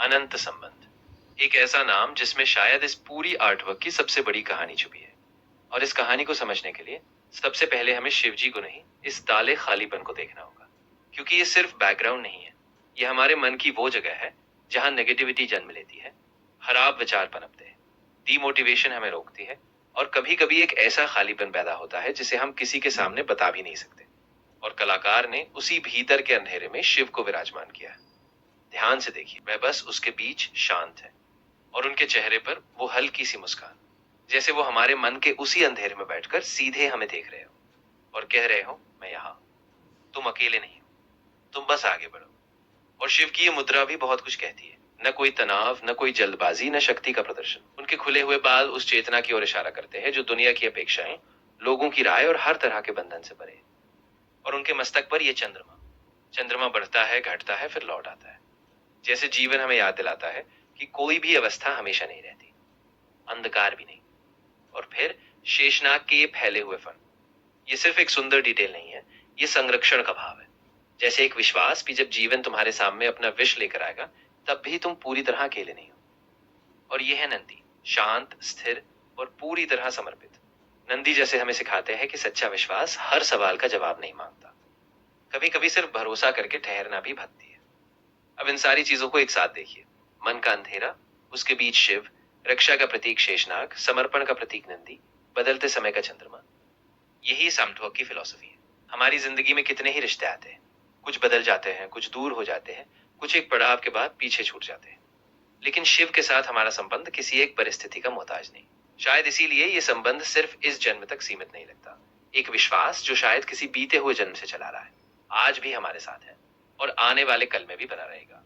अनंत संबंध, एक ऐसा नाम जिसमें शायद इस पूरी आर्टवर्क की सबसे बड़ी कहानी छुपी है। और इस कहानी को समझने के लिए सबसे पहले हमें शिव जी को नहीं, इस ताले खालीपन को देखना होगा। क्योंकि ये सिर्फ बैकग्राउंड नहीं है, ये हमारे मन की वो जगह है जहां नेगेटिविटी जन्म लेती है, खराब विचार पनपते हैं, डीमोटिवेशन हमें रोकती है, और कभी कभी एक ऐसा खालीपन पैदा होता है जिसे हम किसी के सामने बता भी नहीं सकते। और कलाकार ने उसी भीतर के अंधेरे में शिव को विराजमान किया है। ध्यान से देखिए, वह बस उसके बीच शांत है, और उनके चेहरे पर वो हल्की सी मुस्कान, जैसे वो हमारे मन के उसी अंधेरे में बैठकर सीधे हमें देख रहे हो और कह रहे हो, मैं यहां हूं, तुम अकेले नहीं हो, तुम बस आगे बढ़ो। और शिव की ये मुद्रा भी बहुत कुछ कहती है। न कोई तनाव, न कोई जल्दबाजी, न शक्ति का प्रदर्शन। उनके खुले हुए बाल उस चेतना की ओर इशारा करते हैं जो दुनिया की अपेक्षाएं, लोगों की राय और हर तरह के बंधन से परे है। और उनके मस्तक पर यह चंद्रमा, चंद्रमा बढ़ता है, घटता है, फिर लौट आता है। जैसे जीवन हमें याद दिलाता है कि कोई भी अवस्था हमेशा नहीं रहती, अंधकार भी नहीं। और फिर शेषनाग के ये फैले हुए फन, ये सिर्फ एक सुंदर डिटेल नहीं है, ये संरक्षण का भाव है। जैसे एक विश्वास कि जब जीवन तुम्हारे सामने अपना विष लेकर आएगा, तब भी तुम पूरी तरह अकेले नहीं हो। और ये है नंदी, शांत, स्थिर और पूरी तरह समर्पित। नंदी जैसे हमें सिखाते हैं कि सच्चा विश्वास हर सवाल का जवाब नहीं मांगता, कभी कभी सिर्फ भरोसा करके ठहरना भी भक्ति है। अब इन सारी चीजों को एक साथ देखिए, मन का अंधेरा, उसके बीच शिव, रक्षा का प्रतीक शेषनाग, समर्पण का प्रतीक नंदी, बदलते समय का चंद्रमा। यही सामटॉक की फिलॉसफी है। हमारी जिंदगी में कितने ही रिश्ते आते हैं, कुछ बदल जाते हैं, कुछ दूर हो जाते हैं, कुछ एक पड़ाव के बाद पीछे छूट जाते हैं। लेकिन शिव के साथ हमारा संबंध किसी एक परिस्थिति का मोहताज नहीं। शायद इसीलिए ये संबंध सिर्फ इस जन्म तक सीमित नहीं लगता। एक विश्वास जो शायद किसी बीते हुए जन्म से चला रहा है, आज भी हमारे साथ है और आने वाले कल में भी बना रहेगा।